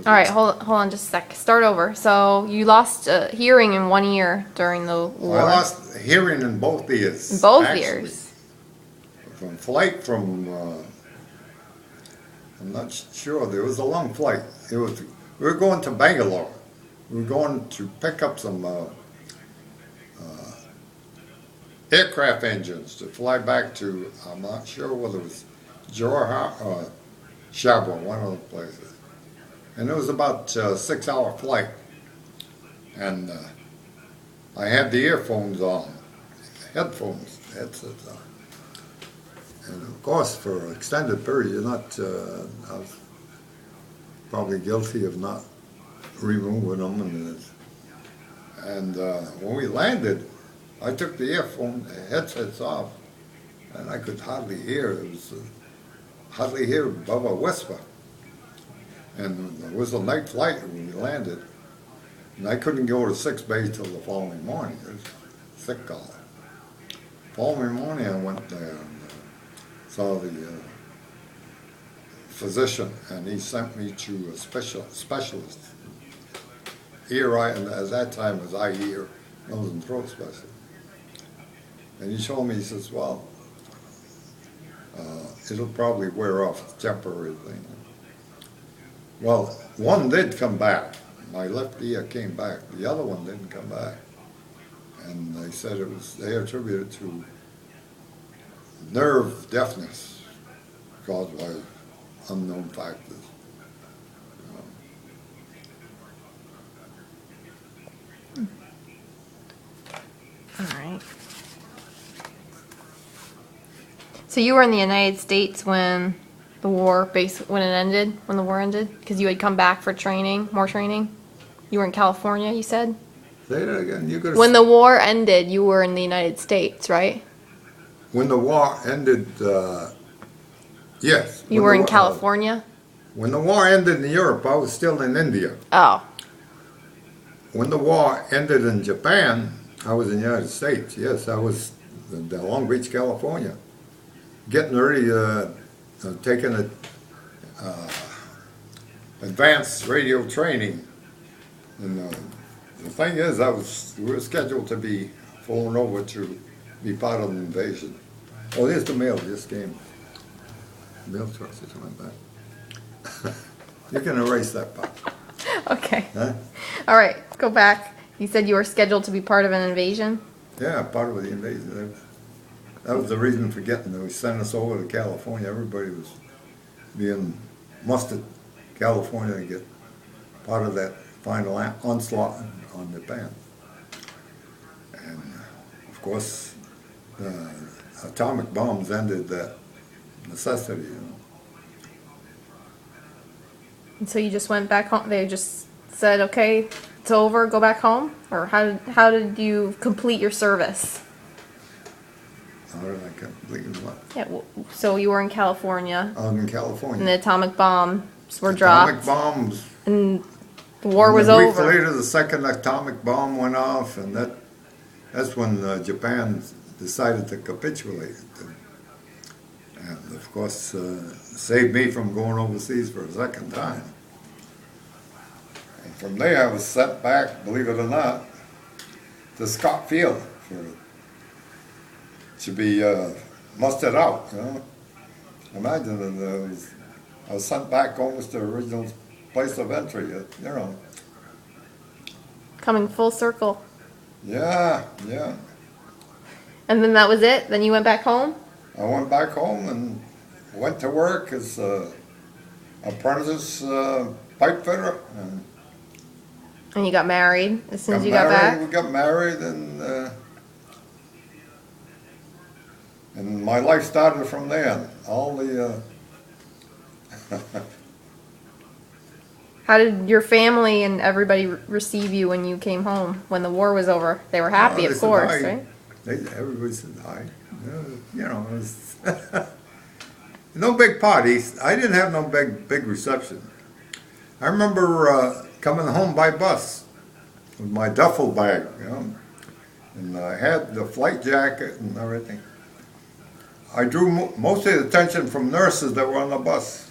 All right, hold on just a sec. Start over. So you lost hearing in one ear during the war. I lost hearing in both ears. In both actually. ears. From flight from, I'm not sure, there was a long flight. We were going to Bangalore. We were going to pick up some aircraft engines to fly back to, I'm not sure whether it was Johor or Shabwa, one of the places. And it was about a 6-hour flight. And I had the earphones on, headsets on. And of course, for an extended period, I was probably guilty of not removing them. And when we landed, I took the headsets off, and I could hardly hear. It was hardly hear above a whisper. And it was a night flight when we landed, and I couldn't go to sick bay till the following morning. It was sick call. Following morning, I went there and saw the physician, and he sent me to a specialist. And at that time was eye, ear, nose and throat specialist. And he told me, he says, well, it'll probably wear off, it's a temporary thing. Well, one did come back. My left ear came back. The other one didn't come back. And they said they attributed it to nerve deafness caused by unknown factors. All right. So you were in the United States when the war when the war ended, because you had come back for training, more training. You were in California, you said. Say that again. When the war ended, you were in the United States, right? When the war ended, yes. You were in California? When the war ended in Europe, I was still in India. Oh. When the war ended in Japan, I was in the United States. Yes, I was in Long Beach, California, getting ready, taking advanced radio training. And the thing is, we were scheduled to be flown over to be part of the invasion. Oh, there's the mail just came. The mail truck just went back. You can erase that part. Okay. Huh? All right, let's go back. You said you were scheduled to be part of an invasion? Yeah, part of the invasion. That was the reason for getting there. We sent us over to California. Everybody was being mustered to California to get part of that final onslaught on Japan. And of course, atomic bombs ended that necessity. You know. And so you just went back home? They just said, okay, it's over, go back home? Or how did you complete your service? How did I complete what? Yeah, so you were in California. I was in California. And the atomic bombs were dropped. Atomic bombs. And the war was over. A week later, the second atomic bomb went off, and that's when Japan decided to capitulate. And of course, saved me from going overseas for a second time. And from there, I was sent back, believe it or not, to Scott Field to be mustered out. You know, imagine I was sent back almost to the original place of entry. You know. Coming full circle. Yeah, yeah. And then that was it? Then you went back home? I went back home and went to work as an apprentice pipe fitter. And you got married as soon as you got back? We got married, and my life started from there. All the How did your family and everybody receive you when you came home, when the war was over? They were happy, of course, right? Everybody said hi. You know, it was no big parties. I didn't have no big reception. I remember coming home by bus with my duffel bag, you know, and I had the flight jacket and everything. I drew most of the attention from nurses that were on the bus.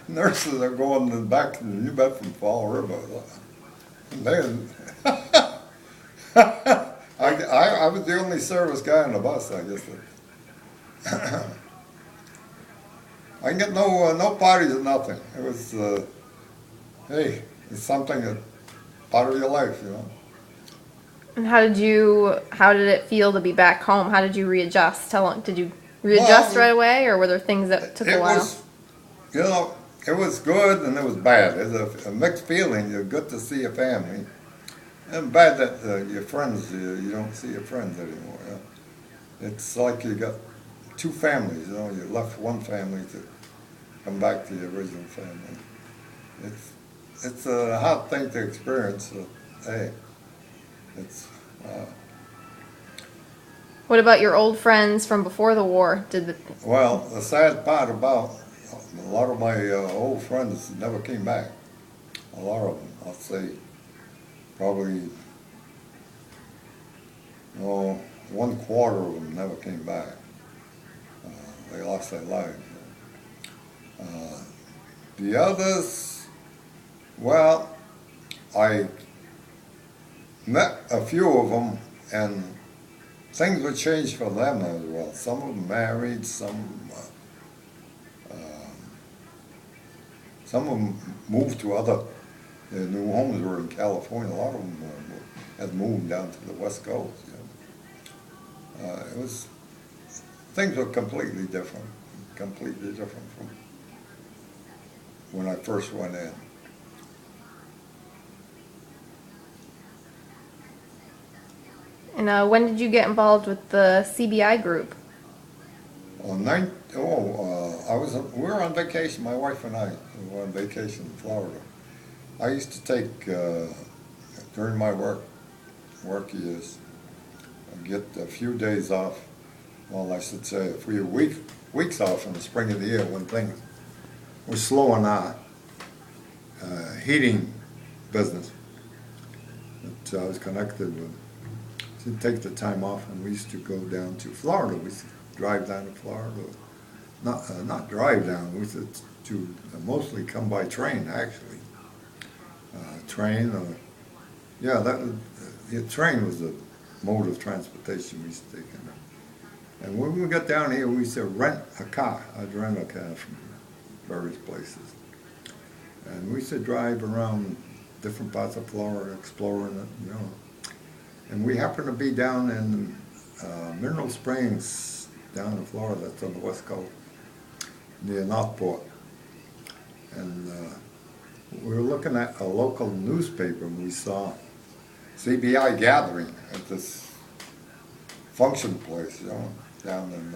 nurses are going back to New Bedford Fall River. And then, I was the only service guy on the bus, I guess. I didn't get no parties or nothing. It was, hey, it's something that part of your life, you know. And how did it feel to be back home? How did you readjust? How long did you readjust Well, right away, or were there things that took a It while? was, you know, it was good and it was bad. It's a mixed feeling. You're good to see your family, and bad that your friends, you don't see your friends anymore. You know? It's like you got two families. You know, you left one family to come back to your original family. It's a hard thing to experience. Hey, it's. What about your old friends from before the war? Well, the sad part about a lot of my old friends never came back. A lot of them, I'll say, probably, 1/4 of them never came back. They lost their lives. The others, well, I met a few of them, and things would change for them as well. Some of them married, some of them moved to other, their new homes were in California. A lot of them had moved down to the West Coast. You know. Things were completely different from when I first went in. And when did you get involved with the CBI group? We were on vacation, my wife and I, we were on vacation in Florida. I used to take, during my work years, I'd get a few days off, well, I should say a few weeks off in the spring of the year when things were slow on our heating business that I was connected with. To take the time off, and we used to go down to Florida. We used to drive down to Florida. Not drive down. We used to mostly come by train, actually. Train, the train was the mode of transportation we used to take. And when we got down here, we used to rent a car. I'd rent a car from various places. And we used to drive around different parts of Florida, exploring it, you know. And we happened to be down in Mineral Springs, down in Florida, that's on the West Coast, near Northport. And we were looking at a local newspaper, and we saw CBI gathering at this function place, you know, down in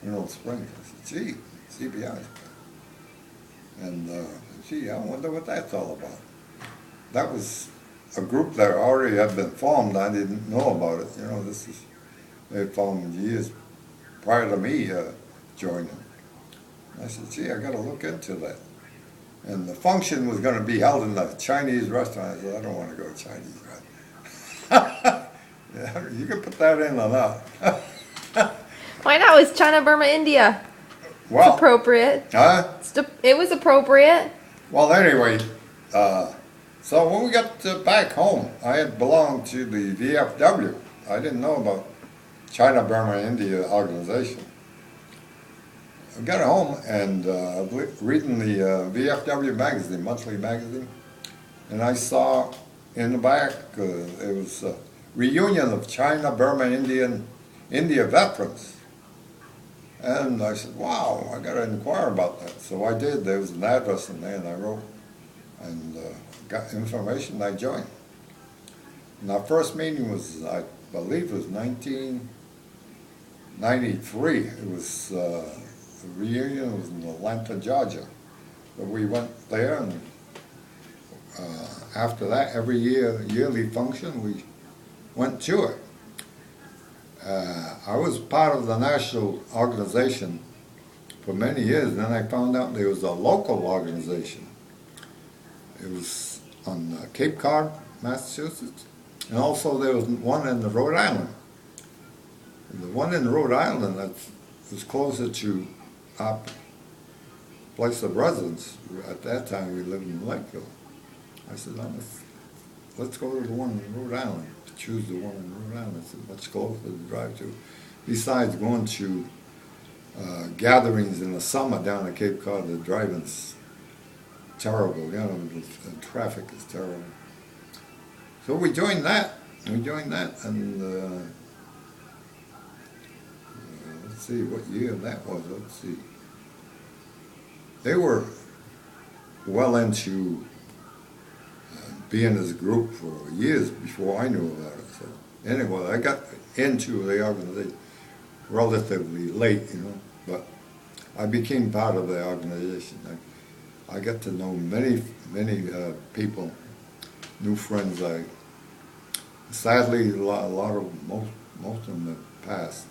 Mineral Springs. I said, gee, CBI. And gee, I wonder what that's all about. That was a group that already had been formed. I didn't know about it. You know, they formed years prior to me joining. I said, gee, I got to look into that. And the function was going to be held in a Chinese restaurant. I said, I don't want to go to Chinese restaurant. Yeah, you can put that in or not. Why not? It's China, Burma, India. Well, It's appropriate. huh? It was appropriate. Well, anyway, so when we got back home, I had belonged to the VFW. I didn't know about China, Burma, India organization. I got home and reading the VFW magazine, monthly magazine, and I saw in the back it was a reunion of China, Burma, India veterans. And I said, wow, I got to inquire about that. So I did. There was an address in there, and I wrote and got information, and I joined. And our first meeting was, I believe it was 1993. It was, the reunion was in Atlanta, Georgia. But we went there, and after that, every yearly function, we went to it. I was part of the national organization for many years, and then I found out there was a local organization. It was on Cape Cod, Massachusetts, and also there was one in Rhode Island. And the one in Rhode Island that was closer to our place of residence. At that time, we lived in Lakeville. I said, let's go to the one in Rhode Island. Choose the one in Rhode Island. It's much closer to drive to. Besides going to gatherings in the summer down at Cape Cod, the driving's terrible. You know, the traffic is terrible. So we joined that. And let's see what year that was. Let's see. They were well into being as a group for years before I knew about it. So anyway, I got into the organization relatively late, you know, but I became part of the organization. I got to know many people, new friends. Sadly, most of them have passed,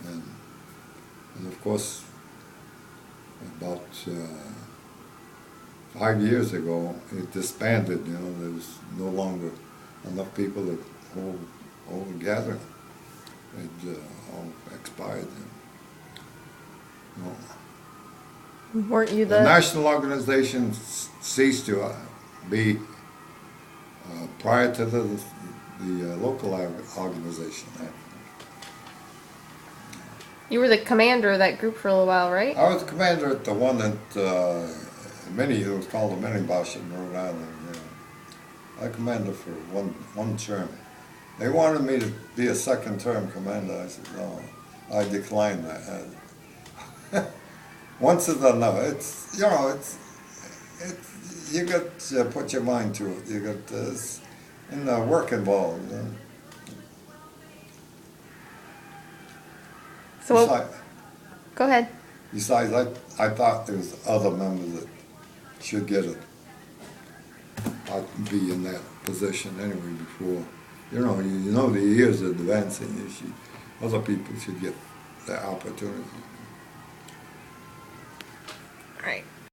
and of course, about 5 years ago, it disbanded. You know, there was no longer enough people to hold a gathering. It all expired. You know. Weren't you The national organization ceased to be prior to the local organization. You were the commander of that group for a little while, right? I was the commander at the one that it was called the Mini-Bosch in Rhode Island. I commanded for one term. They wanted me to be a second term commander. I said no. I declined that. Once is enough. It's you got to put your mind to it. You got and the work involved. You know? So go ahead. Besides, I thought there was other members that should get it. I'd be in that position anyway before. You know the years of advancing. Other people should get the opportunity. All right.